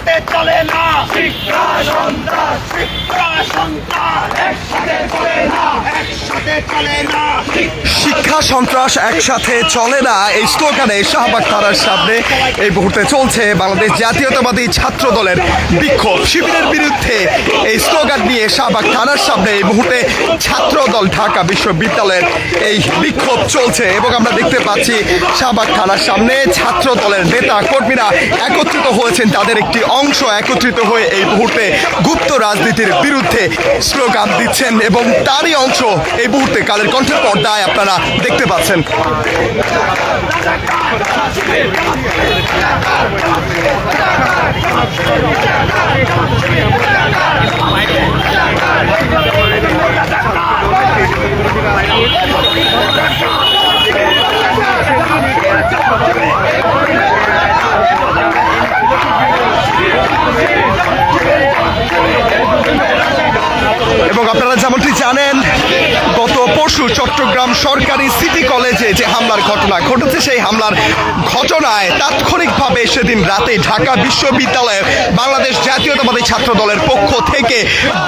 একসাথে চলে না শিক্ষা সন্ত্রাস, শিক্ষা সন্ত্রাস একসাথে চলে না, একসাথে চলে না। শিক্ষা সন্ত্রাস একসাথে চলে না, এই স্লোগানে শাহবাগ থানার সামনে এই মুহূর্তে চলছে বাংলাদেশ জাতীয়তাবাদী ছাত্র দলের বিক্ষোভ। শিবিরের বিরুদ্ধে এই স্লোগান নিয়ে শাহবাগ থানার সামনে এই মুহূর্তে ছাত্র দল ঢাকা বিশ্ববিদ্যালয়ের এই বিক্ষোভ চলছে এবং আমরা দেখতে পাচ্ছি শাহবাগ থানার সামনে ছাত্র দলের নেতা কর্মীরা একত্রিত হয়েছেন। তাদের একটি অংশ একত্রিত হয়ে এই মুহূর্তে গুপ্ত রাজনীতির বিরুদ্ধে স্লোগান দিচ্ছেন এবং তারই অংশ এই মুহূর্তে কালের কণ্ঠের পর্দায় আপনারা দেখতে পাচ্ছেন। এবং আপনারা যেমনটি জানেন, গত পরশু চট্টগ্রাম সরকারি সিটি কলেজে যে হামলার ঘটনা ঘটেছে, সেই হামলার ঘটনায় তাৎক্ষণিকভাবে সেদিন রাতে ঢাকা বিশ্ববিদ্যালয়ে বাংলাদেশ জাতীয়তাবাদী ছাত্র দলের পক্ষ থেকে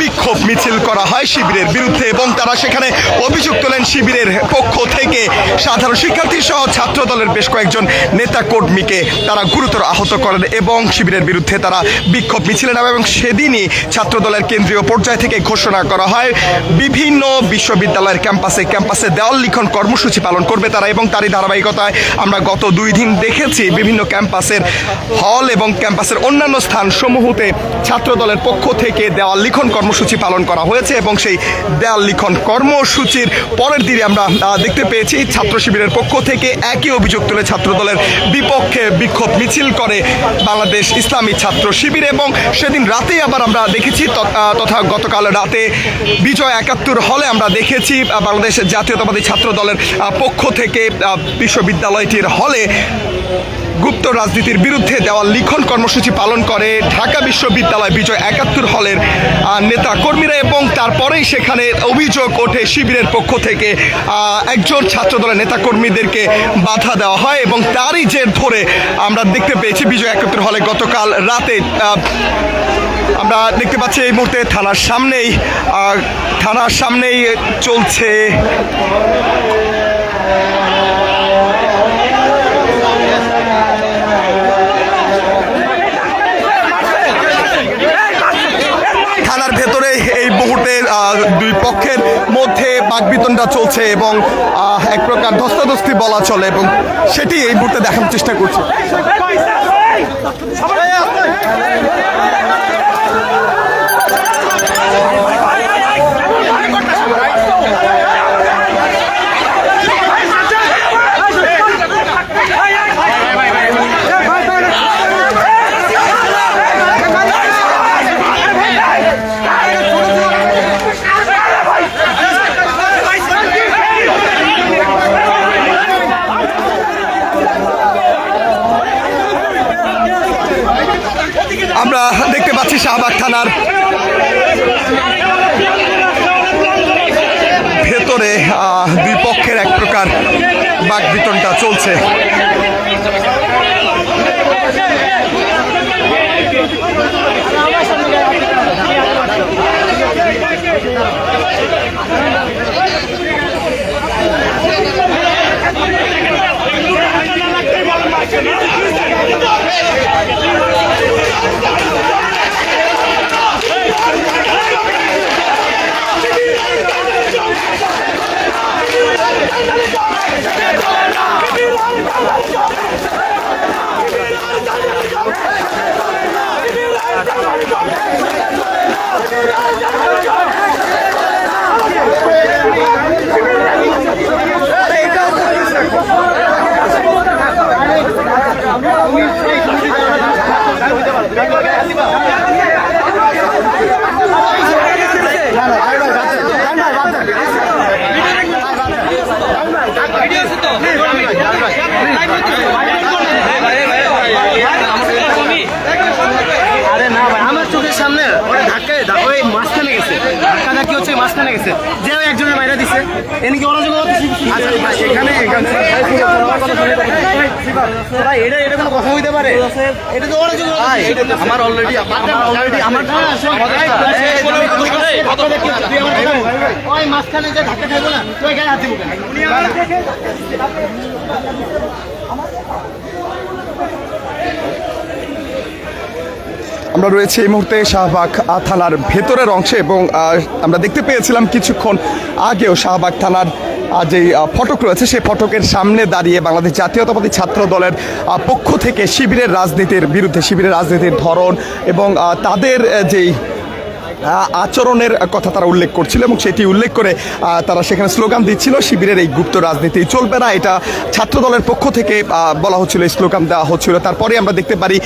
বিক্ষোভ মিছিল করা হয় শিবিরের বিরুদ্ধে এবং তারা সেখানে অভিযোগ তোলেন শিবিরের পক্ষ থেকে সাধারণ শিক্ষার্থী সহ ছাত্র দলের বেশ কয়েকজন নেতা কর্মীকে তারা গুরুতর আহত করেন এবং শিবিরের বিরুদ্ধে তারা বিক্ষোভ মিছিলে নামে এবং সেদিনই ছাত্র দলের কেন্দ্রীয় পর্যায় থেকে ঘোষণা করা হয় বিভিন্ন বিশ্ববিদ্যালয়ের ক্যাম্পাসে দেওয়াল লিখন কর্মসূচি পালন করবে তারা। এবং তারই ধারাবাহিকতায় আমরা গত 2 দিন দেখেছি বিভিন্ন ক্যাম্পাসের হল এবং ক্যাম্পাসের অন্যান্য স্থান সমূহতে ছাত্র দলের পক্ষ থেকে দেওয়াল লিখন কর্মসূচি পালন করা হয়েছে এবং সেই দেওয়াল লিখন কর্মসূচির পরের দিনে আমরা দেখতে পেয়েছি ছাত্র শিবিরের পক্ষ থেকে একই অভিযোগ তুলে ছাত্র দলের বিপক্ষে বিক্ষোভ মিছিল করে বাংলাদেশ ইসলামী ছাত্র শিবির এবং সেদিন রাতেই আবার আমরা দেখেছি তথা গতকাল রাতে বিজয় 71 হলে আমরা দেখেছি বাংলাদেশ জাতীয়তাবাদী ছাত্র দলের পক্ষ থেকে বিশ্ববিদ্যালয়টির হলে গুপ্ত রাজনীতির বিরুদ্ধে দেওয়াল লিখন কর্মসূচি পালন করে ঢাকা বিশ্ববিদ্যালয় বিজয় 71 হলের নেতা কর্মীরা এবং তারপরেই সেখানে অভিযোগ ওঠে শিবিরের পক্ষ থেকে একজন ছাত্র দলের নেতা কর্মীদেরকে বাধা দেওয়া হয় এবং তারই জের ধরে আমরা দেখতে পেয়েছি বিজয় 71 হলে গতকাল রাতে আমরা দেখতে পাচ্ছি এই মুহূর্তে থানার সামনেই চলছে থানার ভেতরে এই মুহূর্তে দুই পক্ষের মধ্যে বাকবিতণ্ডা চলছে এবং এক প্রকার ধস্তাধস্তি বলা চলে এবং সেটি এই মুহূর্তে দেখানোর চেষ্টা করছে। আমরা দেখতে পাচ্ছি শাহবাগ থানার ভেতরে দুই পক্ষের এক প্রকার বাকবিতণ্ডা চলছে। সামনে ওরা ধাক্কা ওই মাঝখানে গেছে, ধাক্কা ধাক্কি হচ্ছে মাঝখানে গেছে, যে ওই একজনের মাইরা দিছে। এদিকে অরাজক এখানে ভাই এটা কোনো কথা হইতে পারে? এটা তো অরাজক আমার অলরেডি আমার ওই মাঝখানে যে ধাক্কা খাইবো না তো এখানে হাত দিব কেন? আমরা রয়েছে এই মুহূর্তে শাহবাগ থানার ভেতরের অংশে এবং আমরা দেখতে পেয়েছিলাম কিছুক্ষণ আগেও শাহবাগ থানার যে ফটক রয়েছে সেই ফটকের সামনে দাঁড়িয়ে বাংলাদেশ জাতীয়তাবাদী ছাত্র দলের পক্ষ থেকে শিবিরের রাজনীতির বিরুদ্ধে শিবিরের রাজনীতির ধরন এবং তাদের যেই আচরণের কথা তারা উল্লেখ করছিল এবং সেটি উল্লেখ করে তারা সেখানে স্লোগান দিচ্ছিল শিবিরের এই গুপ্ত রাজনীতি চলবে না, এটা ছাত্র দলের পক্ষ থেকে বলা হচ্ছিল, এই স্লোগান দেওয়া হচ্ছিল। তারপরে আমরা দেখতে পারি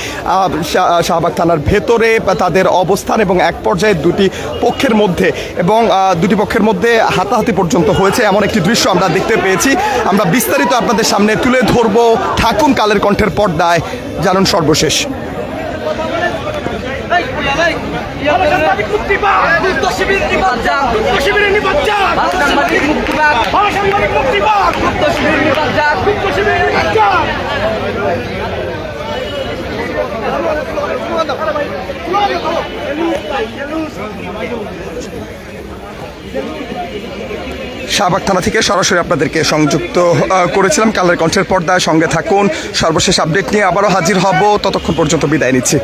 শাহবাগ থানার ভেতরে তাদের অবস্থান এবং এক পর্যায়ে দুটি পক্ষের মধ্যে হাতাহাতি পর্যন্ত হয়েছে এমন একটি দৃশ্য আমরা দেখতে পেয়েছি। আমরা বিস্তারিত আপনাদের সামনে তুলে ধরবো, থাকুন কালের কণ্ঠের পর্দায়, জানুন সর্বশেষ। শাহবাগ থানা থেকে সরাসরি আপনাদেরকে সংযুক্ত করেছিলাম কালের কণ্ঠের পর্দায়। সঙ্গে থাকুন, সর্বশেষ আপডেট নিয়ে আবারও হাজির হব, ততক্ষণ পর্যন্ত বিদায় নিচ্ছি।